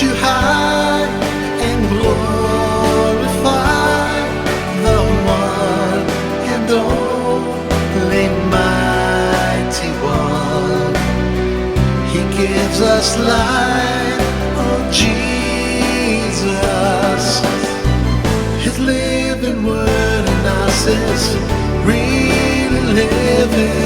you high and glorify the one and only mighty one. He gives us life, oh Jesus. His living word in us is really living.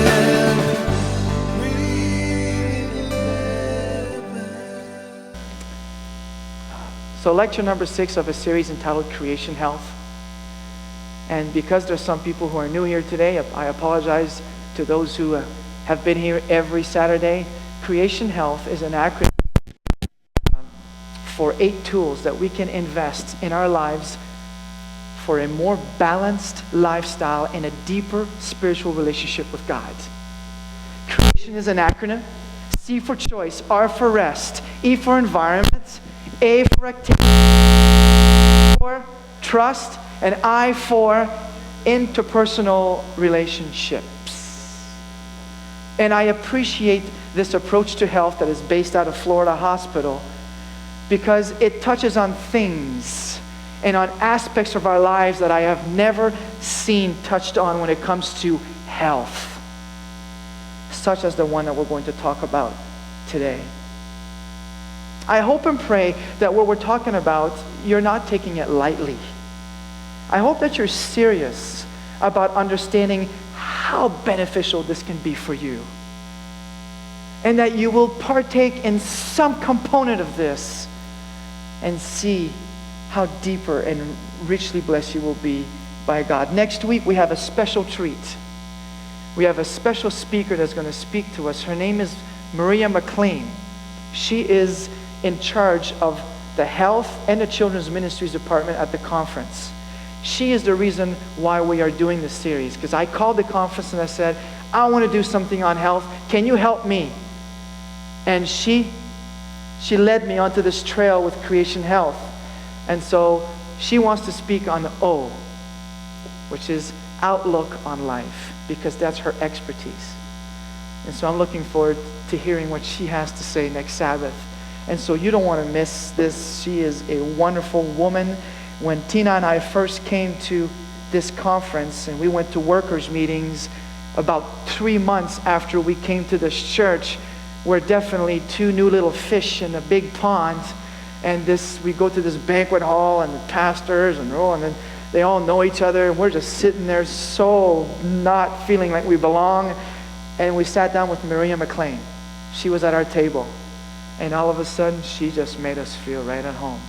So lecture number 6 of a series entitled Creation Health. And because there's some people who are new here today, I apologize to those who have been here every Saturday. Creation Health is an acronym for 8 tools that we can invest in our lives for a more balanced lifestyle and a deeper spiritual relationship with God. Creation is an acronym. C for choice, R for rest, E for environment, A for activity, for trust, and I for interpersonal relationships. And I appreciate this approach to health that is based out of Florida Hospital because it touches on things and on aspects of our lives that I have never seen touched on when it comes to health, such as the one that we're going to talk about today. I hope and pray that what we're talking about, you're not taking it lightly. I hope that you're serious about understanding how beneficial this can be for you. And that you will partake in some component of this and see how deeper and richly blessed you will be by God. Next week, we have a special treat. We have a special speaker that's going to speak to us. Her name is Maria McLean. She is in charge of the health and the children's ministries department at the conference. She is the reason why we are doing this series, because I called the conference and I said, I want to do something on health. Can you help me? And she led me onto this trail with Creation Health. And so she wants to speak on O, which is outlook on life, because that's her expertise. And so I'm looking forward to hearing what she has to say next Sabbath. And so you don't want to miss this. She is a wonderful woman. When Tina and I first came to this conference and we went to workers' meetings about 3 months after we came to this church, we're definitely 2 new little fish in a big pond. And we go to this banquet hall and the pastors and then they all know each other. And we're just sitting there so not feeling like we belong. And we sat down with Maria McLean. She was at our table. And all of a sudden, she just made us feel right at home.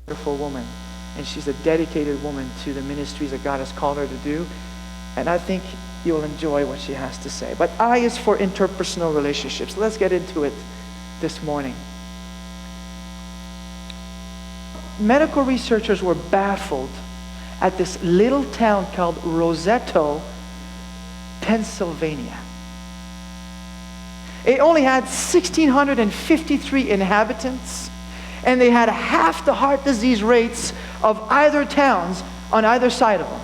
Wonderful woman. And she's a dedicated woman to the ministries that God has called her to do. And I think you'll enjoy what she has to say. But I is for interpersonal relationships. Let's get into it this morning. Medical researchers were baffled at this little town called Roseto, Pennsylvania. It only had 1,653 inhabitants, and they had half the heart disease rates of either towns on either side of them.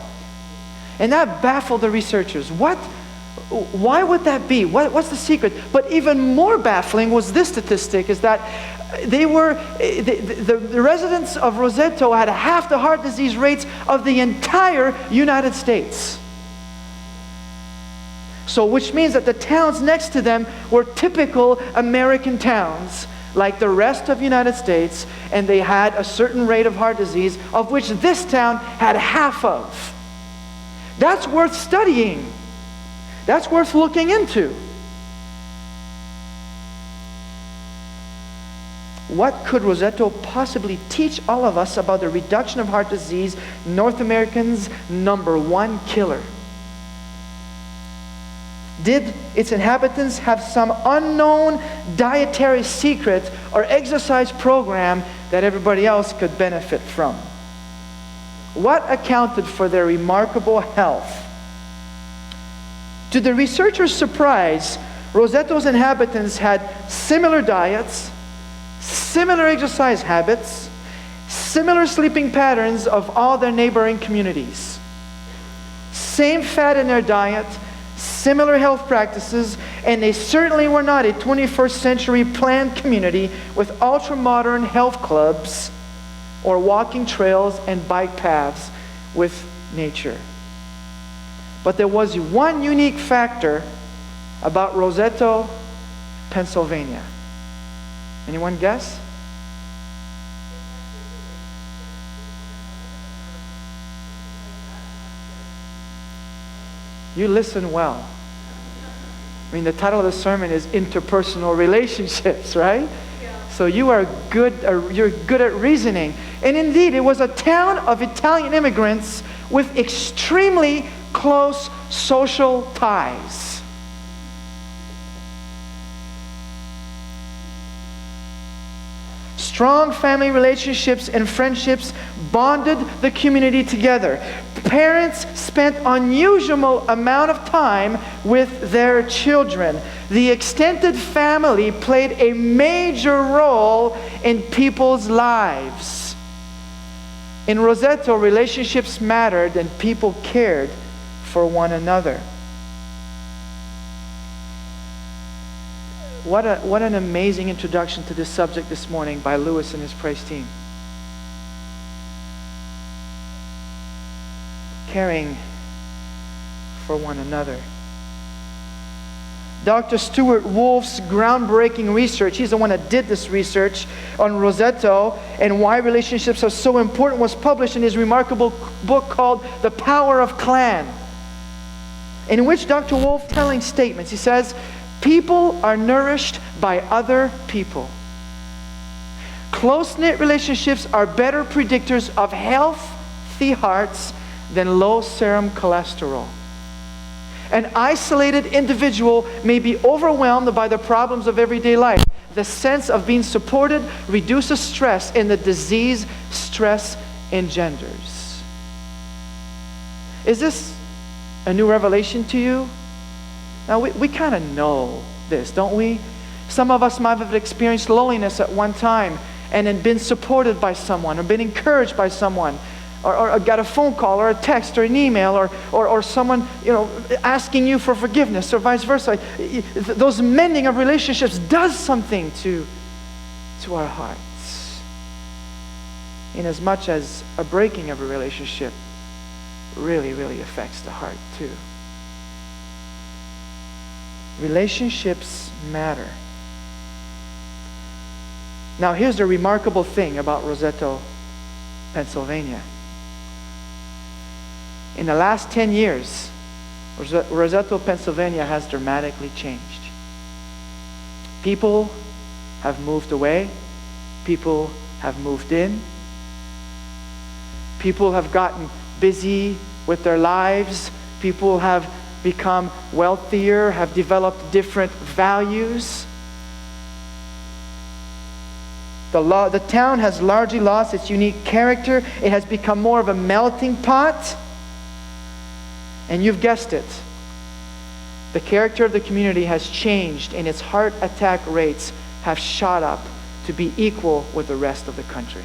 And that baffled the researchers. Why would that be? What's the secret? But even more baffling was this statistic, is that the residents of Roseto had half the heart disease rates of the entire United States. So which means that the towns next to them were typical American towns like the rest of the United States, and they had a certain rate of heart disease of which this town had half of. That's worth studying. That's worth looking into. What could Roseto possibly teach all of us about the reduction of heart disease, North Americans' #1 killer? Did its inhabitants have some unknown dietary secret or exercise program that everybody else could benefit from? What accounted for their remarkable health? To the researchers' surprise, Roseto's inhabitants had similar diets, similar exercise habits, similar sleeping patterns of all their neighboring communities. Same fat in their diet, similar health practices, And they certainly were not a 21st century planned community with ultra-modern health clubs or walking trails and bike paths with nature. But there was one unique factor about Roseto, Pennsylvania. Anyone guess? You listen well. I mean, the title of the sermon is Interpersonal Relationships, right? Yeah. So you're good at reasoning. And indeed, it was a town of Italian immigrants with extremely close social ties. Strong family relationships and friendships bonded the community together. Parents spent unusual amount of time with their children. The extended family played a major role in people's lives. In Roseto, relationships mattered and people cared for one another. What an amazing introduction to this subject this morning by Lewis and his praise team. Caring for one another. Dr. Stuart Wolf's groundbreaking research, he's the one that did this research on Roseto and why relationships are so important, was published in his remarkable book called The Power of Clan, in which Dr. Wolf telling statements. He says, people are nourished by other people. Close-knit relationships are better predictors of healthy hearts than low serum cholesterol. An isolated individual may be overwhelmed by the problems of everyday life. The sense of being supported reduces stress, and the disease stress engenders. Is this a new revelation to you? Now, we kind of know this, don't we? Some of us might have experienced loneliness at one time and then been supported by someone or been encouraged by someone, or got a phone call or a text or an email or someone asking you for forgiveness or vice versa. Those mending of relationships does something to our hearts. In as much as a breaking of a relationship really, really affects the heart too. Relationships matter. Now here's the remarkable thing about Roseto, Pennsylvania. In the last 10 years, Roseto, Pennsylvania has dramatically changed. People have moved away. People have moved in. People have gotten busy with their lives. People have become wealthier, have developed different values. The town has largely lost its unique character. It has become more of a melting pot. And you've guessed it. The character of the community has changed, and its heart attack rates have shot up to be equal with the rest of the country.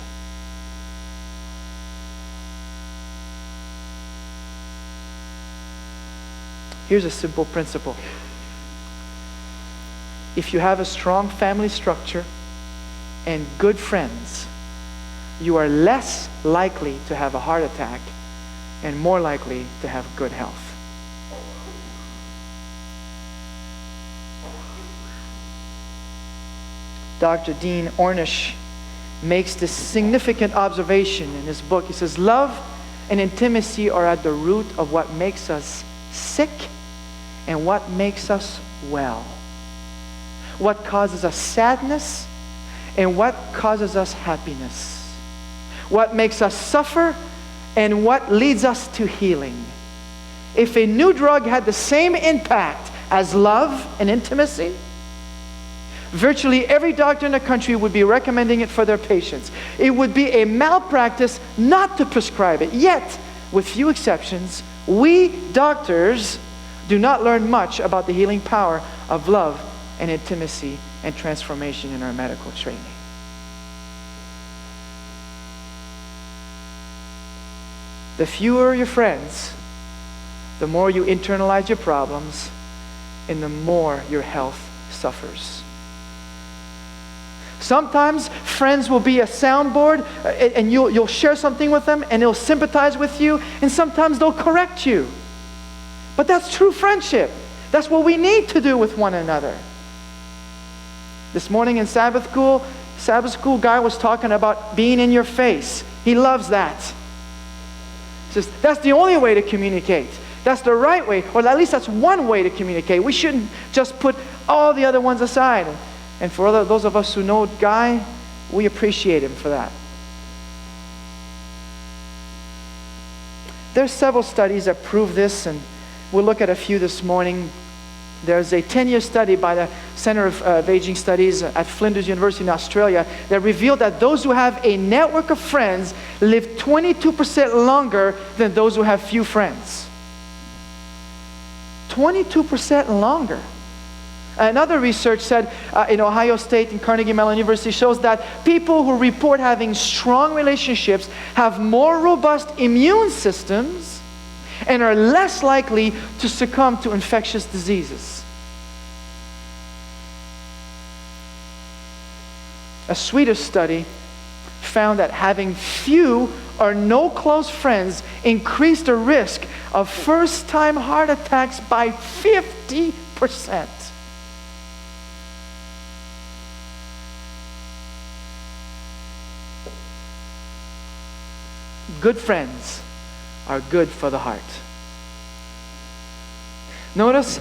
Here's a simple principle. If you have a strong family structure and good friends, you are less likely to have a heart attack and more likely to have good health. Dr. Dean Ornish makes this significant observation in his book. He says, love and intimacy are at the root of what makes us sick and what makes us well. What causes us sadness and what causes us happiness. What makes us suffer and what leads us to healing. If a new drug had the same impact as love and intimacy, virtually every doctor in the country would be recommending it for their patients. It would be a malpractice not to prescribe it. Yet, with few exceptions, we doctors do not learn much about the healing power of love and intimacy and transformation in our medical training. The fewer your friends, the more you internalize your problems, and the more your health suffers. Sometimes friends will be a soundboard, and you'll share something with them and they'll sympathize with you, and sometimes they'll correct you. But that's true friendship. That's what we need to do with one another. This morning in Sabbath school guy was talking about being in your face. He loves that. He says, that's the only way to communicate. That's the right way, or at least that's one way to communicate. We shouldn't just put all the other ones aside. And for those of us who know Guy, we appreciate him for that. There's several studies that prove this, and we'll look at a few this morning. There's a 10-year study by the Center of Aging Studies at Flinders University in Australia that revealed that those who have a network of friends live 22% longer than those who have few friends. 22% longer. Another research said in Ohio State and Carnegie Mellon University shows that people who report having strong relationships have more robust immune systems and are less likely to succumb to infectious diseases. A Swedish study found that having few or no close friends increased the risk of first-time heart attacks by 50%. Good friends are good for the heart. Notice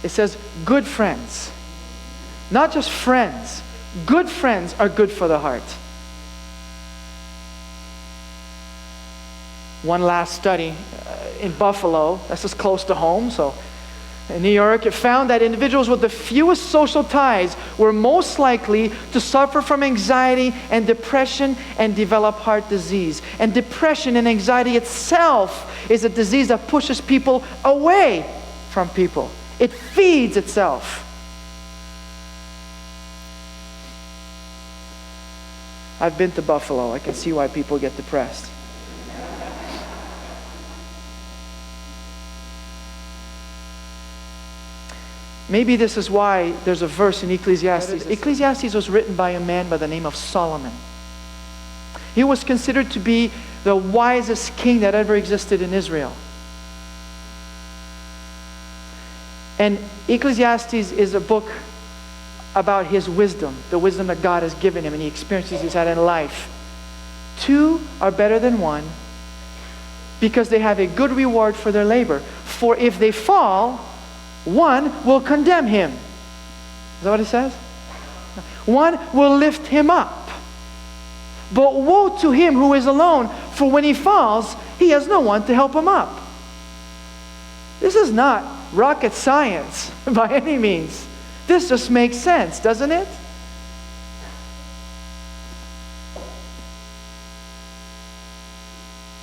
it says good friends. Not just friends. Good friends are good for the heart. One last study in Buffalo, that's just close to home, so in New York, it found that individuals with the fewest social ties were most likely to suffer from anxiety and depression and develop heart disease. And depression and anxiety itself is a disease that pushes people away from people. It feeds itself. I've been to Buffalo. I can see why people get depressed. Maybe this is why there's a verse in Ecclesiastes. Ecclesiastes was written by a man by the name of Solomon. He was considered to be the wisest king that ever existed in Israel. And Ecclesiastes is a book about his wisdom, the wisdom that God has given him and the experiences he's had in life. Two are better than one because they have a good reward for their labor. For if they fall, one will condemn him. Is that what it says? One will lift him up. But woe to him who is alone, for when he falls, he has no one to help him up. This is not rocket science by any means. This just makes sense, doesn't it?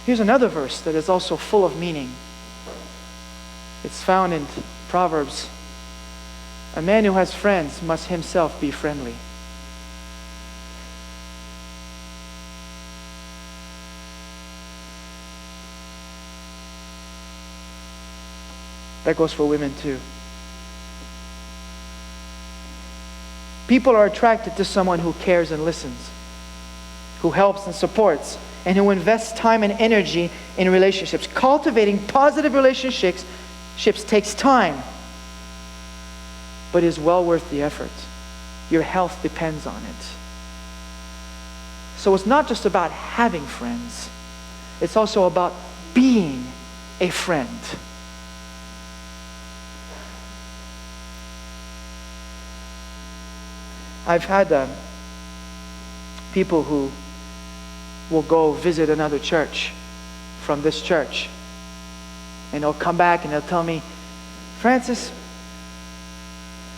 Here's another verse that is also full of meaning. It's found in Proverbs. A man who has friends must himself be friendly. That goes for women too. People are attracted to someone who cares and listens, who helps and supports, and who invests time and energy in relationships. Cultivating positive relationships takes time, but is well worth the effort. Your health depends on it. So it's not just about having friends. It's also about being a friend. I've had people who will go visit another church from this church. And they'll come back and they'll tell me, Francis,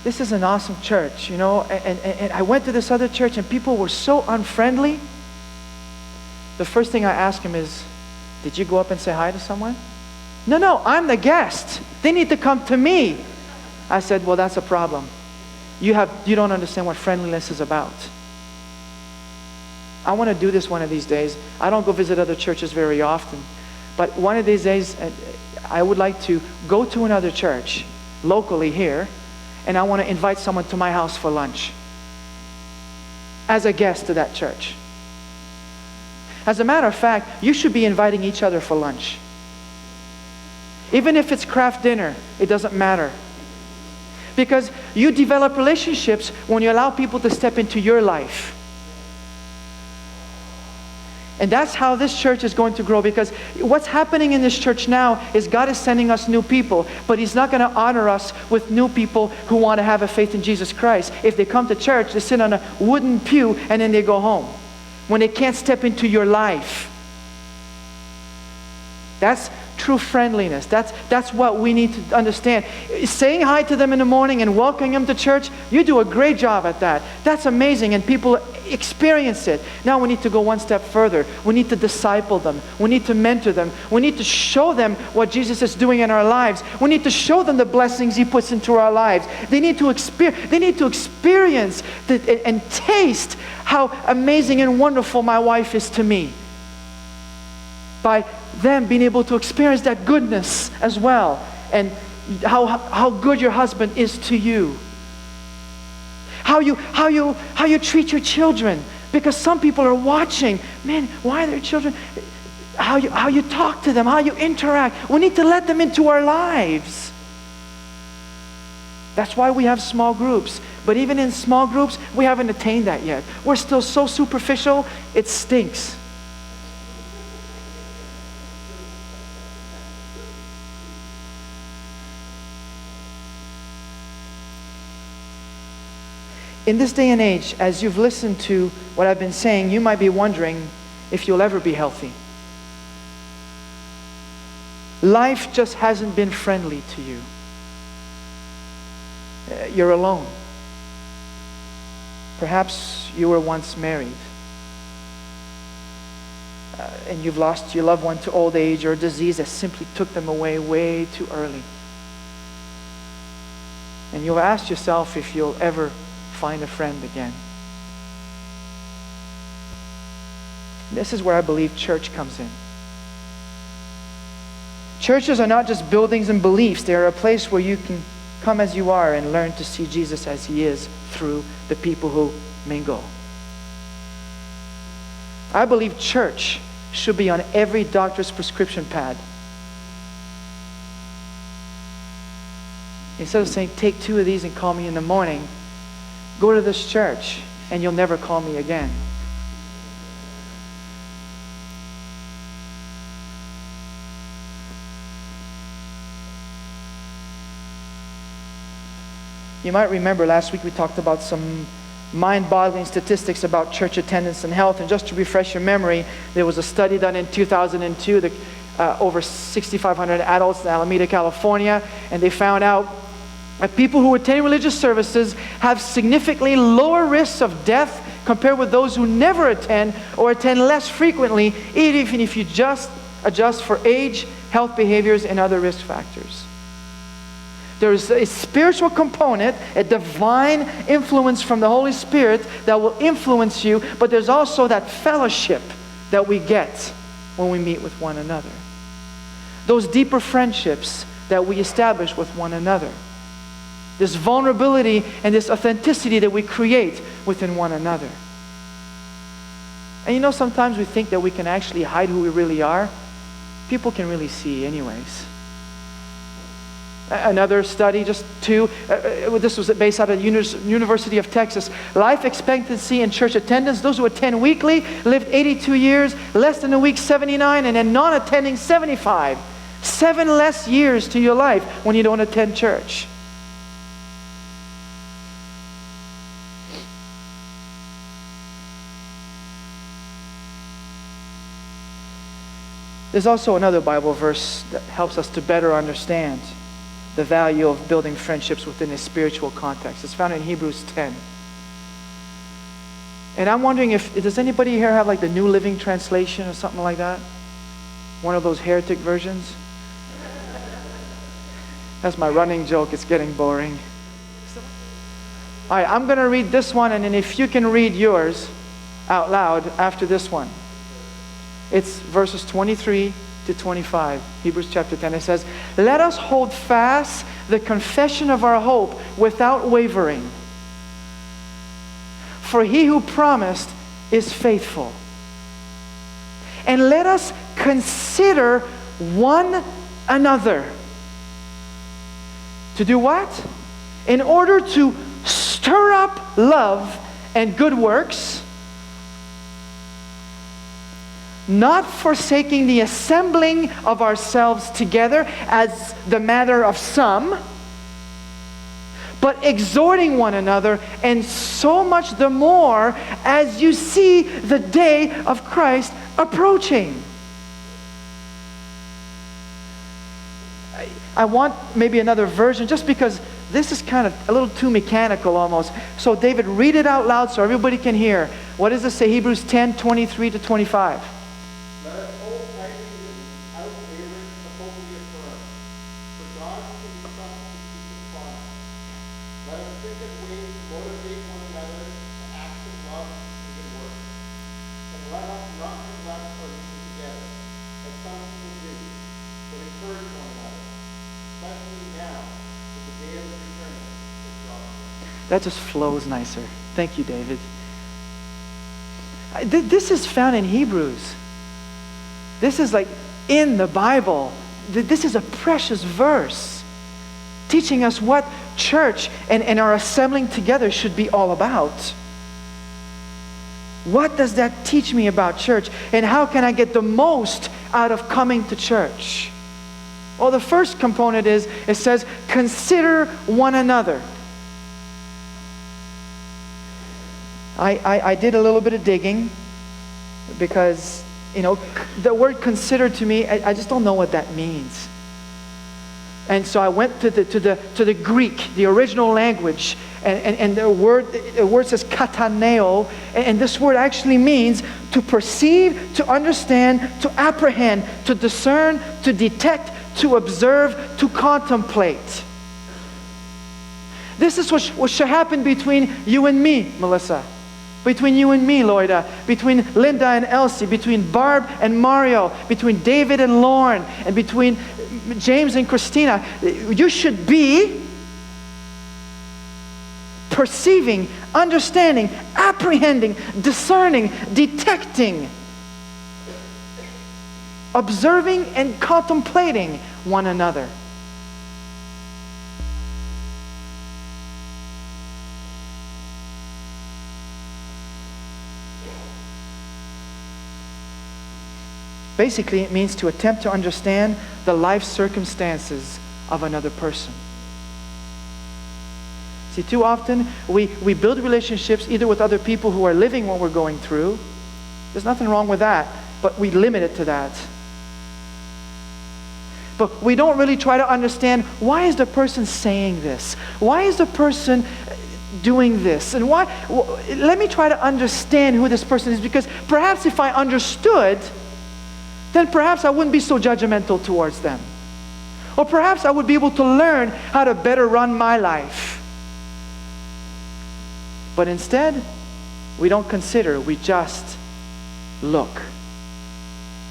this is an awesome church, you know, and I went to this other church and people were so unfriendly. The first thing I ask them is, did you go up and say hi to someone? No, I'm the guest. They need to come to me. I said, well, that's a problem. You don't understand what friendliness is about. I want to do this one of these days. I don't go visit other churches very often, but one of these days, I would like to go to another church locally here, and I want to invite someone to my house for lunch as a guest to that church. As a matter of fact, you should be inviting each other for lunch. Even if it's craft dinner, it doesn't matter. Because you develop relationships when you allow people to step into your life. And that's how this church is going to grow, because what's happening in this church now is God is sending us new people, but He's not going to honor us with new people who want to have a faith in Jesus Christ. If they come to church, they sit on a wooden pew and then they go home. When they can't step into your life. That's true friendliness. That's what we need to understand. Saying hi to them in the morning and welcoming them to church, you do a great job at that. That's amazing, and people experience it. Now we need to go one step further. We need to disciple them. We need to mentor them. We need to show them what Jesus is doing in our lives. We need to show them the blessings He puts into our lives. They need to experience and taste how amazing and wonderful my wife is to me. By them being able to experience that goodness as well, and how good your husband is to you. How you treat your children, because some people are watching. Man, why are their children? How you talk to them, how you interact. We need to let them into our lives. That's why we have small groups. But even in small groups, we haven't attained that yet. We're still so superficial, it stinks. In this day and age, as you've listened to what I've been saying, you might be wondering if you'll ever be healthy. Life just hasn't been friendly to you. You're alone. Perhaps you were once married, and you've lost your loved one to old age or a disease that simply took them away way too early. And you'll ask yourself if you'll ever find a friend again. This is where I believe church comes in. Churches are not just buildings and beliefs. They're a place where you can come as you are and learn to see Jesus as He is through the people who mingle. I believe church should be on every doctor's prescription pad. Instead of saying, take 2 of these and call me in the morning, go to this church and you'll never call me again. You might remember last week we talked about some mind-boggling statistics about church attendance and health. And just to refresh your memory, there was a study done in 2002 that over 6,500 adults in Alameda, California, and they found out that people who attend religious services have significantly lower risks of death compared with those who never attend or attend less frequently, even if you just adjust for age, health behaviors, and other risk factors. There's a spiritual component, a divine influence from the Holy Spirit that will influence you, but there's also that fellowship that we get when we meet with one another. Those deeper friendships that we establish with one another. This vulnerability and this authenticity that we create within one another. And you know, sometimes we think that we can actually hide who we really are. People can really see anyways. Another study, just 2, this was based out of the University of Texas. Life expectancy in church attendance, those who attend weekly lived 82 years, less than a week 79, and then non-attending 75. 7 less years to your life when you don't attend church. There's also another Bible verse that helps us to better understand the value of building friendships within a spiritual context. It's found in Hebrews 10. And I'm wondering does anybody here have like the New Living Translation or something like that? One of those heretic versions? That's my running joke. It's getting boring. All right, I'm going to read this one, and then if you can read yours out loud after this one. It's verses 23 to 25. Hebrews chapter 10. It says, "Let us hold fast the confession of our hope without wavering. For he who promised is faithful. And let us consider one another." To do what? In order to stir up love and good works, not forsaking the assembling of ourselves together as the matter of some, but exhorting one another, and so much the more as you see the day of Christ approaching. I want maybe another version, just because this is kind of a little too mechanical almost. So David, read it out loud so everybody can hear. What does it say? Hebrews 10, 23 to 25. Let us hold tightly without wavering the hope we affirm. For God can be trusted to keep his promise. Let us think of ways to motivate one another to acts of love and good works. And let us not neglect our meeting together, as some people do, but encourage one another, especially now, with the day of the returning is drawing. That just flows nicer. Thank you, David. This is found in Hebrews. This is like in the Bible. This is a precious verse teaching us what church and our assembling together should be all about. What does that teach me about church? And how can I get the most out of coming to church? Well, the first component is, it says, consider one another. I did a little bit of digging because, the word consider to me, I just don't know what that means. And so I went to the Greek, the original language, and the word says kataneo, and this word actually means to perceive, to understand, to apprehend, to discern, to detect, to observe, to contemplate. This is what should happen between you and me, Melissa. Between you and me, Loida. Between Linda and Elsie. Between Barb and Mario. Between David and Lauren. And between James and Christina. You should be perceiving, understanding, apprehending, discerning, detecting, observing and contemplating one another. Basically, it means to attempt to understand the life circumstances of another person. See, too often we build relationships either with other people who are living what we're going through. There's nothing wrong with that, but we limit it to that. But we don't really try to understand, why is the person saying this? Why is the person doing this? And why? Let me try to understand who this person is, because perhaps if I understood, then perhaps I wouldn't be so judgmental towards them. Or perhaps I would be able to learn how to better run my life. But instead, we don't consider, we just look.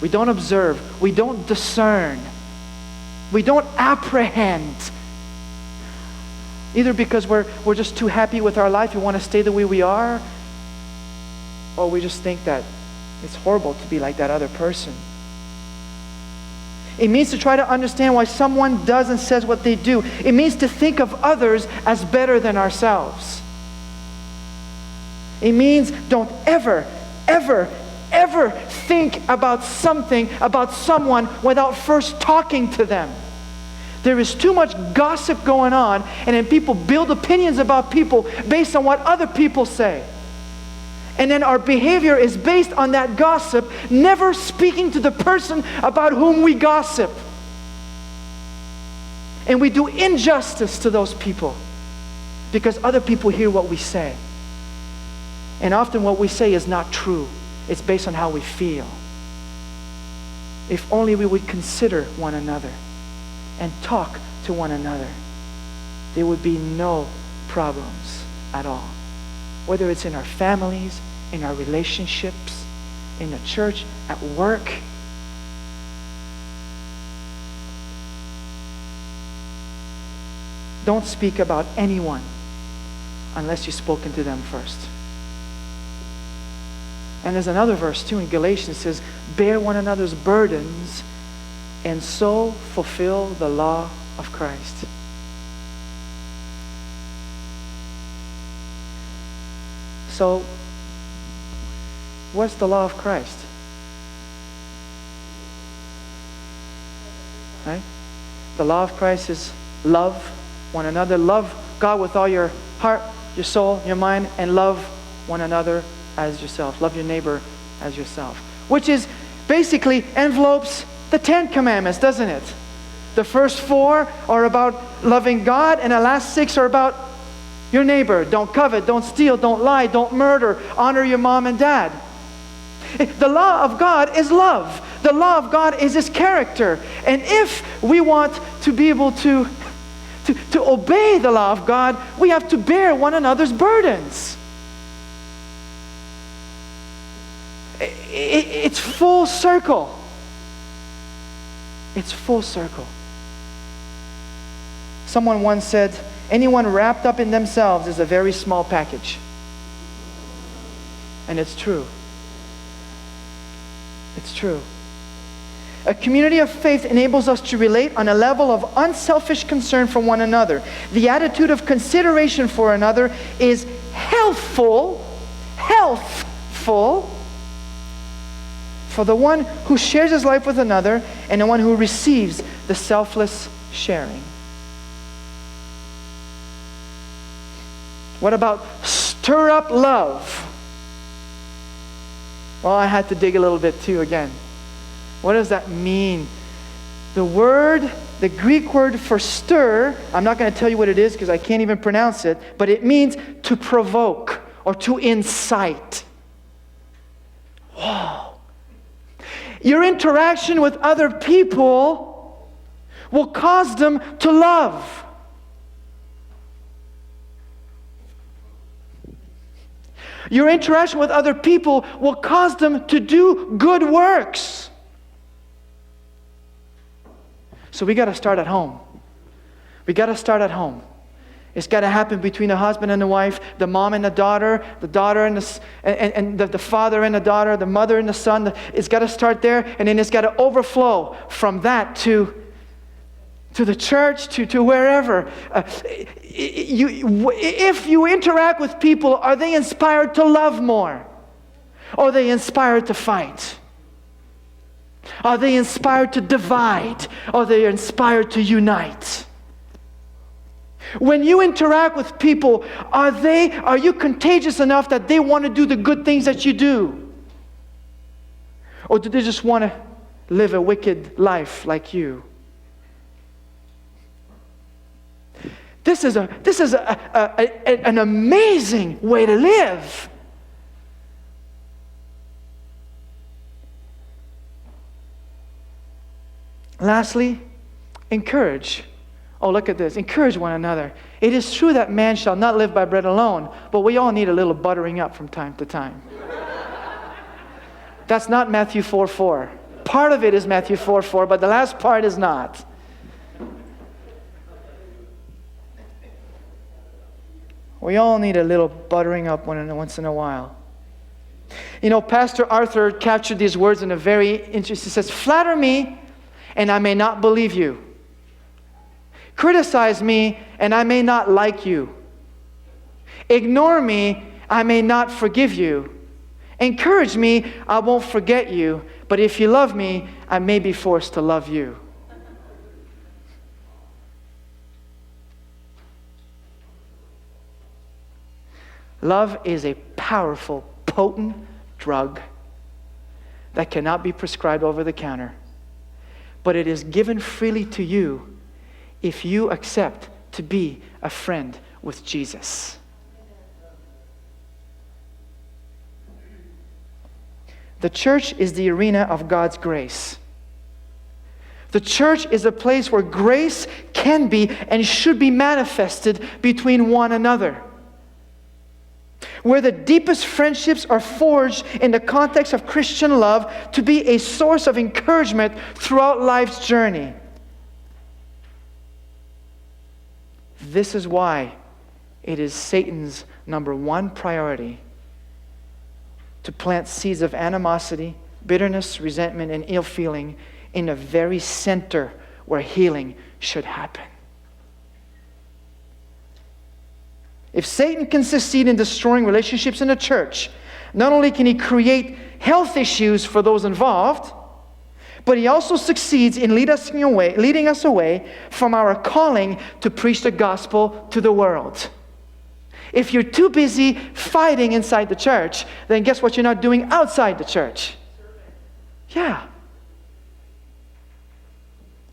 We don't observe, we don't discern, we don't apprehend. Either because we're just too happy with our life, we want to stay the way we are, or we just think that it's horrible to be like that other person. It means to try to understand why someone does and says what they do. It means to think of others as better than ourselves. It means don't ever, ever, ever think about something, about someone, without first talking to them. There is too much gossip going on, and then people build opinions about people based on what other people say. And then our behavior is based on that gossip, never speaking to the person about whom we gossip. And we do injustice to those people because other people hear what we say. And often what we say is not true. It's based on how we feel. If only we would consider one another and talk to one another, there would be no problems at all. Whether it's in our families, in our relationships, in the church, at work. don't speak about anyone unless you've spoken to them first. And there's another verse too in Galatians, it says, bear one another's burdens and so fulfill the law of Christ. So, what's the law of Christ? Right? The law of Christ is love one another. Love God with all your heart, your soul, your mind, and love one another as yourself. Love your neighbor as yourself. Which is basically envelopes the 10 Commandments, doesn't it? The first 4 are about loving God, and the last 6 are about your neighbor. Don't covet, don't steal, don't lie, don't murder, honor your mom and dad. The law of God is love. The law of God is His character. And if we want to be able to obey the law of God, we have to bear one another's burdens. It's full circle. It's full circle. Someone once said, anyone wrapped up in themselves is a very small package. And it's true. It's true. A community of faith enables us to relate on a level of unselfish concern for one another. The attitude of consideration for another is healthful for the one who shares his life with another and the one who receives the selfless sharing. What about stir up love? Well, I had to dig a little bit too again. What does that mean? The Greek word for stir, I'm not going to tell you what it is because I can't even pronounce it, but it means to provoke or to incite. Whoa. Your interaction with other people will cause them to love. Your interaction with other people will cause them to do good works. So we got to start at home. We got to start at home. It's got to happen between the husband and the wife, the mom and the daughter and the father and the daughter, the mother and the son. It's got to start there, and then it's got to overflow from that to the church, to wherever. If you interact with people, are they inspired to love more? Or are they inspired to fight? Are they inspired to divide? Or are they inspired to unite? When you interact with people, are you contagious enough that they want to do the good things that you do? Or do they just want to live a wicked life like you? This is an amazing way to live. Lastly, encourage. Oh, look at this. Encourage one another. It is true that man shall not live by bread alone, but we all need a little buttering up from time to time. That's not Matthew 4:4. Part of it is Matthew 4:4, but the last part is not. We all need a little buttering up once in a while. You know, Pastor Arthur captured these words in a very interesting. He says, flatter me, and I may not believe you. Criticize me, and I may not like you. Ignore me, I may not forgive you. Encourage me, I won't forget you. But if you love me, I may be forced to love you. Love is a powerful, potent drug that cannot be prescribed over the counter. But it is given freely to you if you accept to be a friend with Jesus. The church is the arena of God's grace. The church is a place where grace can be and should be manifested between one another. Where the deepest friendships are forged in the context of Christian love to be a source of encouragement throughout life's journey. This is why it is Satan's number one priority to plant seeds of animosity, bitterness, resentment, and ill feeling in the very center where healing should happen. If Satan can succeed in destroying relationships in the church, not only can he create health issues for those involved, but he also succeeds in leading us away from our calling to preach the gospel to the world. If you're too busy fighting inside the church, then guess what you're not doing outside the church? Yeah.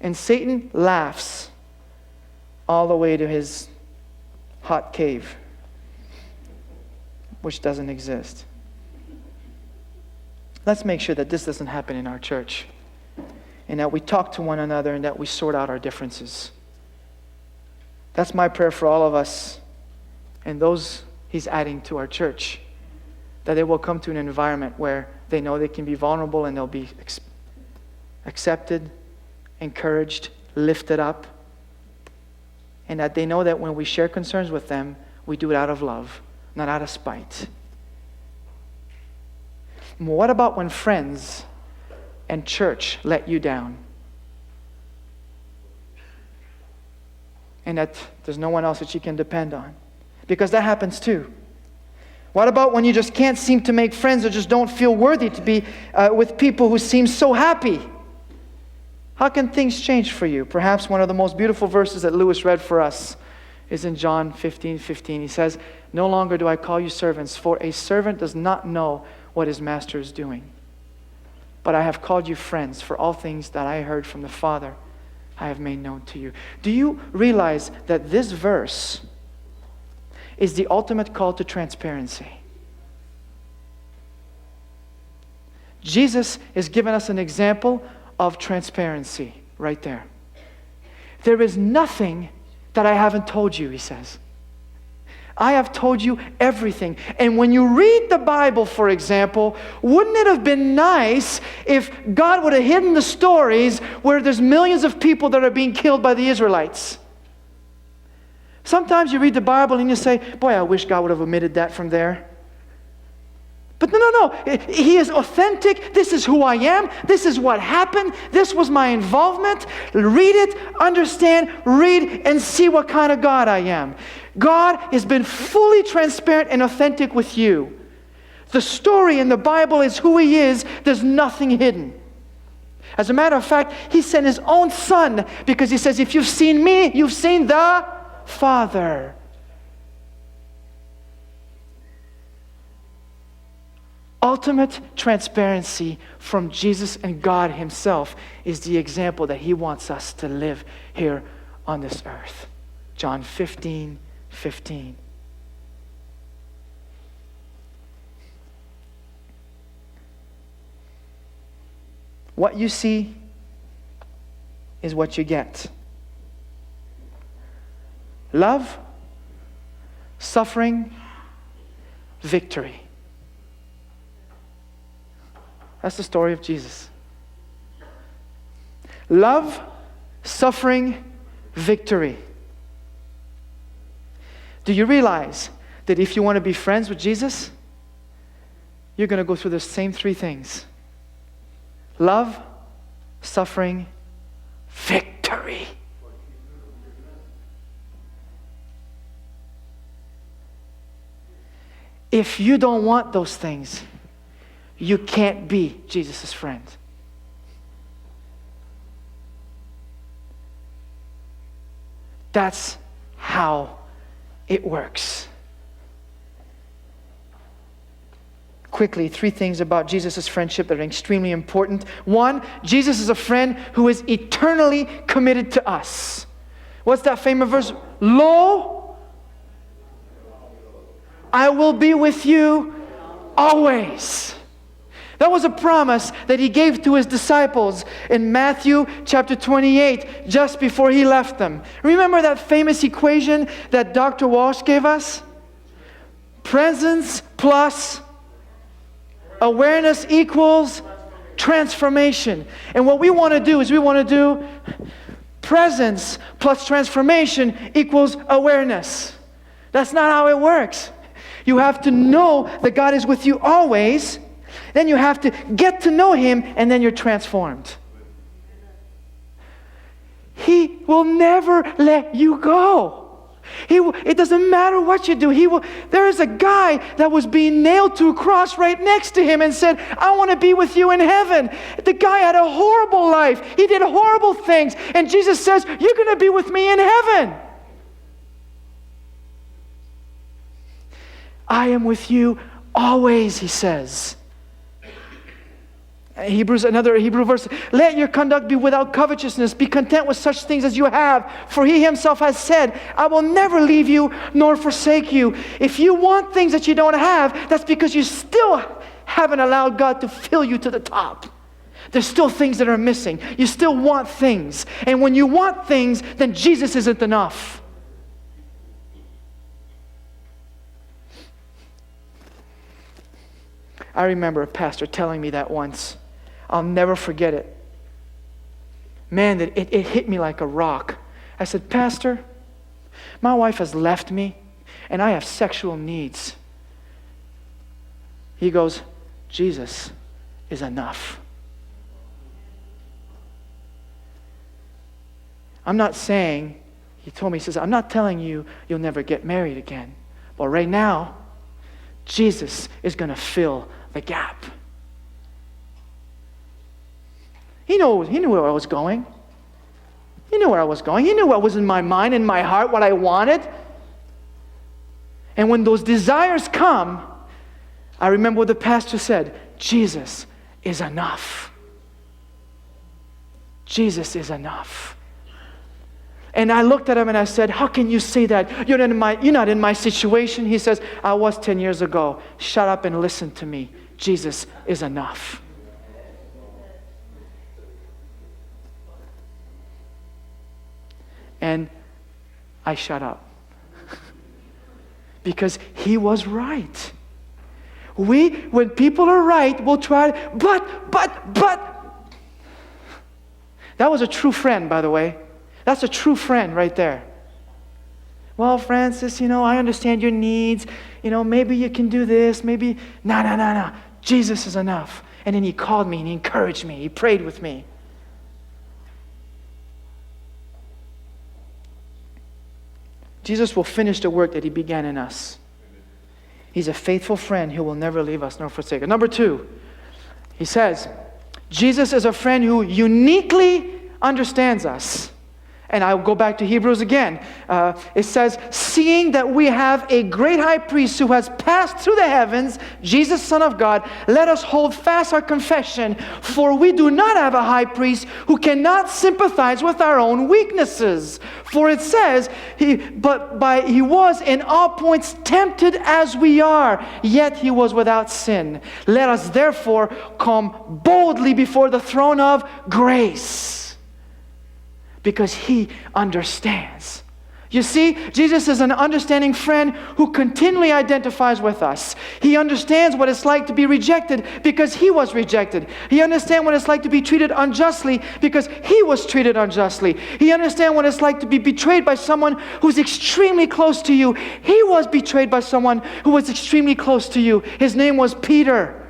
And Satan laughs all the way to his hot cave, which doesn't exist. Let's make sure that this doesn't happen in our church, and that we talk to one another and that we sort out our differences. That's my prayer for all of us and those he's adding to our church, that they will come to an environment where they know they can be vulnerable and they'll be accepted, encouraged, lifted up, and that they know that when we share concerns with them, we do it out of love, not out of spite. What about when friends and church let you down? And that there's no one else that you can depend on? Because that happens too. What about when you just can't seem to make friends or just don't feel worthy to be with people who seem so happy? How can things change for you? Perhaps one of the most beautiful verses that Lewis read for us is in John 15:15. He says, "No longer do I call you servants, for a servant does not know what his master is doing. But I have called you friends, for all things that I heard from the Father I have made known to you." Do you realize that this verse is the ultimate call to transparency? Jesus is giving us an example of transparency right there. There is nothing that I haven't told you, he says. I have told you everything. And when you read the Bible, for example, wouldn't it have been nice if God would have hidden the stories where there's millions of people that are being killed by the Israelites? Sometimes you read the Bible and you say, boy, I wish God would have omitted that from there. But no. He is authentic. This is who I am. This is what happened. This was my involvement. Read it, understand, read, and see what kind of God I am. God has been fully transparent and authentic with you. The story in the Bible is who He is. There's nothing hidden. As a matter of fact, He sent His own Son because He says, if you've seen me, you've seen the Father. Ultimate transparency from Jesus and God Himself is the example that He wants us to live here on this earth. John 15:15. What you see is what you get. Love, suffering, victory. That's the story of Jesus. Love, suffering, victory. Do you realize that if you want to be friends with Jesus, you're going to go through the same three things? Love, suffering, victory. If you don't want those things, you can't be Jesus' friend. That's how it works. Quickly, three things about Jesus' friendship that are extremely important. One, Jesus is a friend who is eternally committed to us. What's that famous verse? Lo, I will be with you always. That was a promise that He gave to His disciples in Matthew chapter 28, just before He left them. Remember that famous equation that Dr. Walsh gave us? Presence plus awareness equals transformation. And what we want to do is we want to do presence plus transformation equals awareness. That's not how it works. You have to know that God is with you always. Then you have to get to know Him, and then you're transformed. He will never let you go. It doesn't matter what you do. There is a guy that was being nailed to a cross right next to him and said, I want to be with you in heaven. The guy had a horrible life. He did horrible things. And Jesus says, you're going to be with me in heaven. I am with you always, He says. Another Hebrew verse, let your conduct be without covetousness. Be content with such things as you have. For He Himself has said, I will never leave you nor forsake you. If you want things that you don't have, that's because you still haven't allowed God to fill you to the top. There's still things that are missing. You still want things. And when you want things, then Jesus isn't enough. I remember a pastor telling me that once. I'll never forget it. Man, it hit me like a rock. I said, Pastor, my wife has left me and I have sexual needs. He goes, Jesus is enough. I'm not saying, he told me, he says, I'm not telling you you'll never get married again. But right now, Jesus is going to fill the gap. He knew where I was going. He knew where I was going. He knew what was in my mind, in my heart, what I wanted. And when those desires come, I remember what the pastor said, Jesus is enough. Jesus is enough. And I looked at him and I said, how can you say that? You're not in my situation. He says, I was 10 years ago. Shut up and listen to me. Jesus is enough. And I shut up. Because he was right. When people are right, we'll try, but. That was a true friend, by the way. That's a true friend right there. Well, Francis, I understand your needs. Maybe you can do this. Maybe, no. Jesus is enough. And then he called me and he encouraged me. He prayed with me. Jesus will finish the work that He began in us. He's a faithful friend who will never leave us nor forsake us. Number 2, he says, Jesus is a friend who uniquely understands us. And I'll go back to Hebrews again. It says, seeing that we have a great high priest who has passed through the heavens, Jesus, Son of God, let us hold fast our confession, for we do not have a high priest who cannot sympathize with our own weaknesses. For it says, he was in all points tempted as we are, yet He was without sin. Let us therefore come boldly before the throne of grace. Because He understands. You see, Jesus is an understanding friend who continually identifies with us. He understands what it's like to be rejected because He was rejected. He understands what it's like to be treated unjustly because He was treated unjustly. He understands what it's like to be betrayed by someone who's extremely close to you. He was betrayed by someone who was extremely close to you. His name was Peter.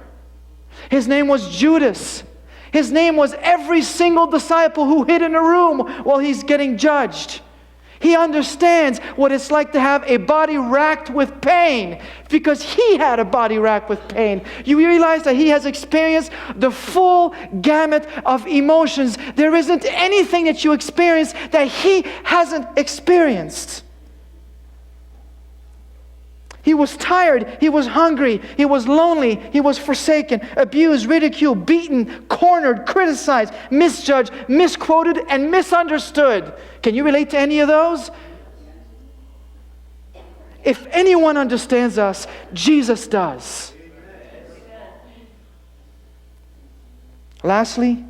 His name was Judas. His name was every single disciple who hid in a room while he's getting judged. He understands what it's like to have a body racked with pain because He had a body racked with pain. You realize that He has experienced the full gamut of emotions. There isn't anything that you experience that He hasn't experienced. He was tired, He was hungry, He was lonely, He was forsaken, abused, ridiculed, beaten, cornered, criticized, misjudged, misquoted, and misunderstood. Can you relate to any of those? If anyone understands us, Jesus does. Lastly,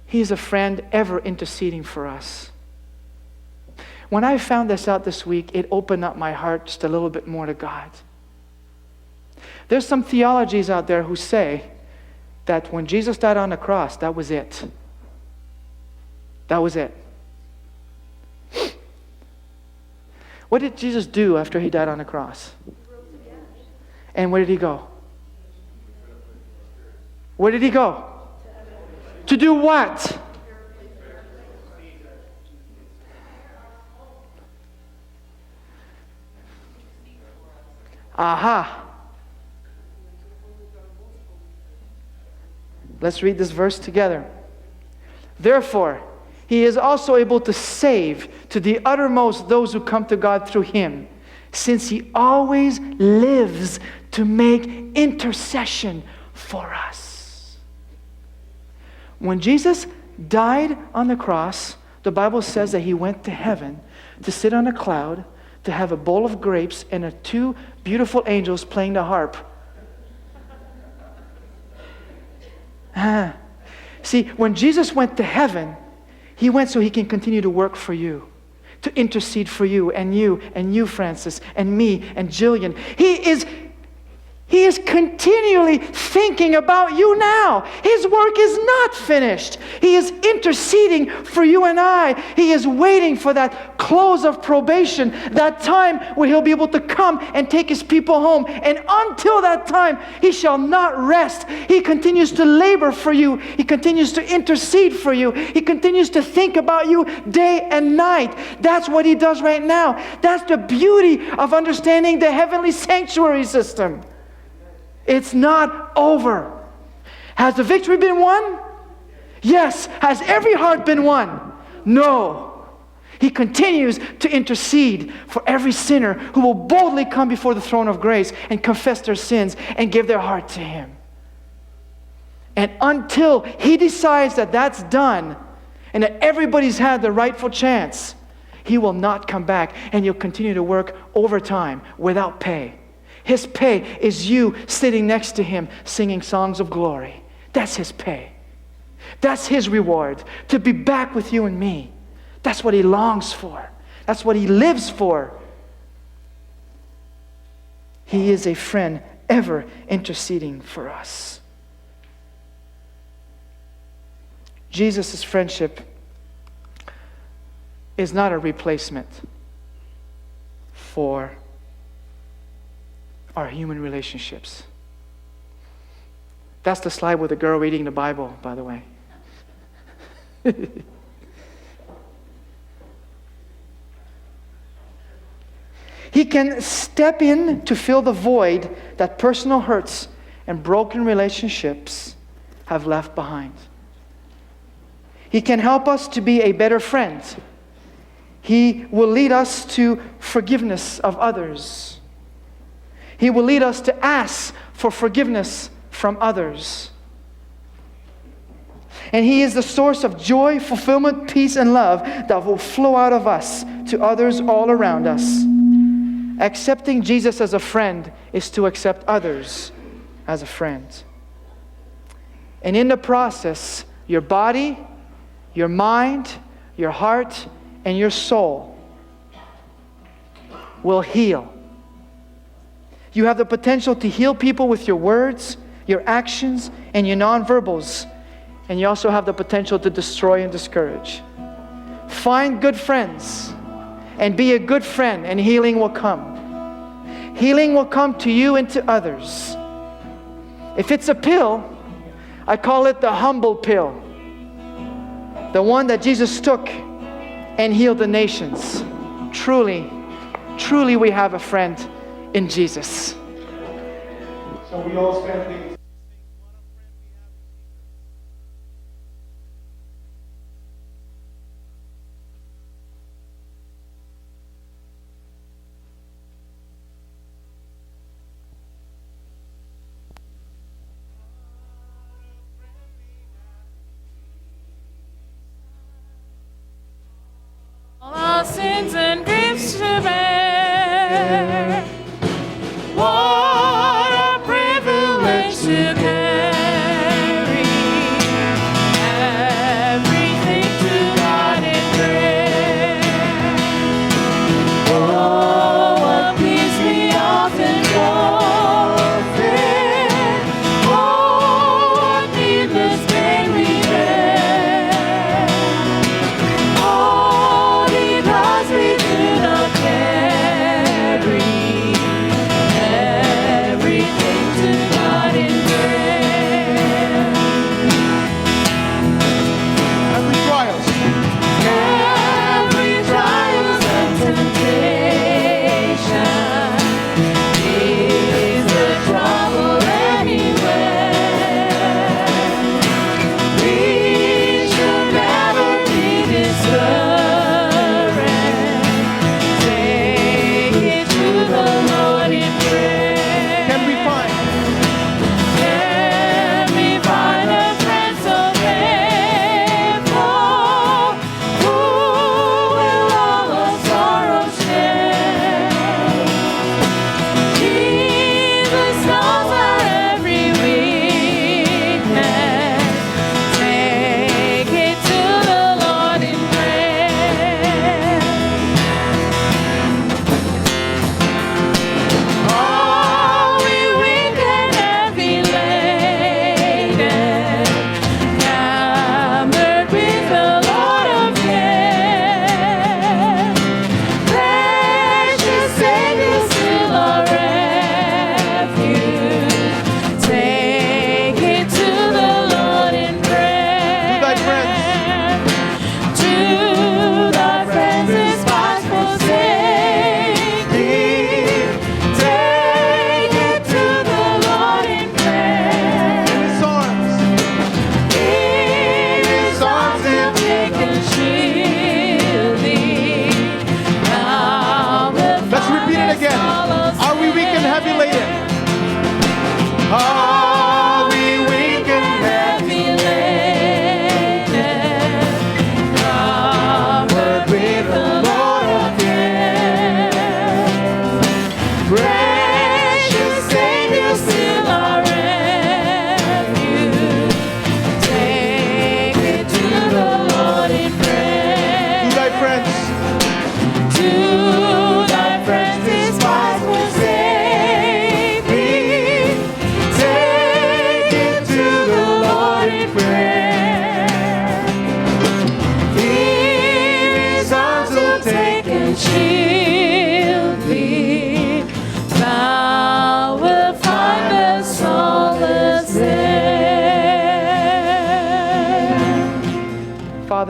He is a friend ever interceding for us. When I found this out this week, it opened up my heart just a little bit more to God. There's some theologies out there who say that when Jesus died on the cross, that was it. That was it. What did Jesus do after he died on the cross? And where did he go? Where did he go? To do what? Aha. Let's read this verse together. Therefore, he is also able to save to the uttermost those who come to God through him, since he always lives to make intercession for us. When Jesus died on the cross, the Bible says that he went to heaven to sit on a cloud, to have a bowl of grapes and two beautiful angels playing the harp. See, when Jesus went to heaven, he went so he can continue to work for you, to intercede for you, and you, Francis, and me, and Jillian. He is continually thinking about you now. His work is not finished. He is interceding for you and I. He is waiting for that close of probation, that time where he'll be able to come and take his people home. And until that time, he shall not rest. He continues to labor for you. He continues to intercede for you. He continues to think about you day and night. That's what he does right now. That's the beauty of understanding the heavenly sanctuary system. It's not over. Has the victory been won? Yes. Has every heart been won? No. He continues to intercede for every sinner who will boldly come before the throne of grace and confess their sins and give their heart to him. And until he decides that that's done and that everybody's had the rightful chance, he will not come back, and you'll continue to work overtime without pay. His pay is you sitting next to him singing songs of glory. That's his pay. That's his reward, to be back with you and me. That's what he longs for. That's what he lives for. He is a friend ever interceding for us. Jesus' friendship is not a replacement for our human relationships. That's the slide with the girl reading the Bible, by the way. He can step in to fill the void that personal hurts and broken relationships have left behind. He can help us to be a better friend. He will lead us to forgiveness of others. He will lead us to ask for forgiveness from others. And he is the source of joy, fulfillment, peace, and love that will flow out of us to others all around us. Accepting Jesus as a friend is to accept others as a friend. And in the process, your body, your mind, your heart, and your soul will heal. You have the potential to heal people with your words, your actions, and your nonverbals. And you also have the potential to destroy and discourage. Find good friends and be a good friend, and healing will come. Healing will come to you and to others. If it's a pill, I call it the humble pill. The one that Jesus took and healed the nations. Truly, truly we have a friend in Jesus. So we all spend things. All our sins and griefs to bear. What a privilege to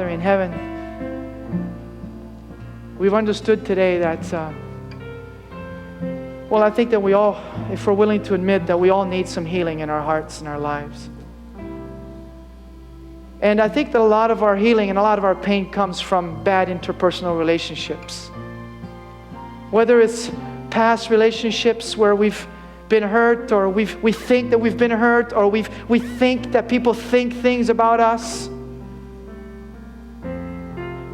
Father in heaven, we've understood today that, well, I think that we all, if we're willing to admit that we all need some healing in our hearts and our lives. And I think that a lot of our healing and a lot of our pain comes from bad interpersonal relationships. Whether it's past relationships where we've been hurt, or we think that we've been hurt, or we think that people think things about us.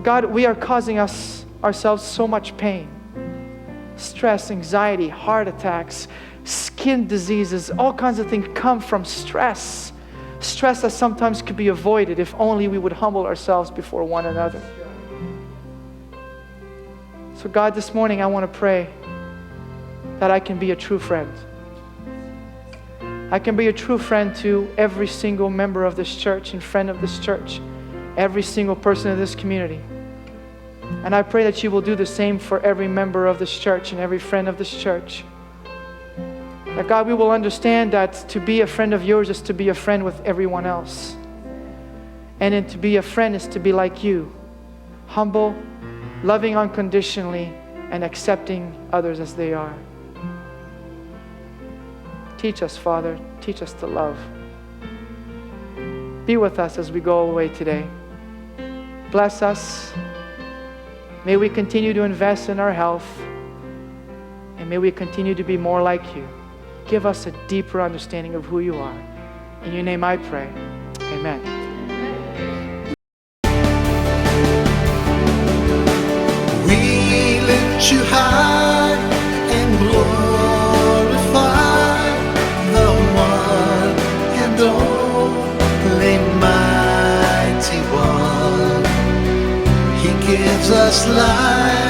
God, we are causing ourselves so much pain. Stress, anxiety, heart attacks, skin diseases, all kinds of things come from stress. Stress that sometimes could be avoided if only we would humble ourselves before one another. So God, this morning I want to pray that I can be a true friend. I can be a true friend to every single member of this church and friend of this church, every single person in this community. And I pray that you will do the same for every member of this church and every friend of this church. That God, we will understand that to be a friend of yours is to be a friend with everyone else. And then to be a friend is to be like you, humble, loving unconditionally, and accepting others as they are. Teach us, Father. Teach us to love. Be with us as we go away today. Bless us. May we continue to invest in our health. And may we continue to be more like you. Give us a deeper understanding of who you are. In your name I pray. Amen. We lift you high and glorify the one and only mighty one. He gives us life.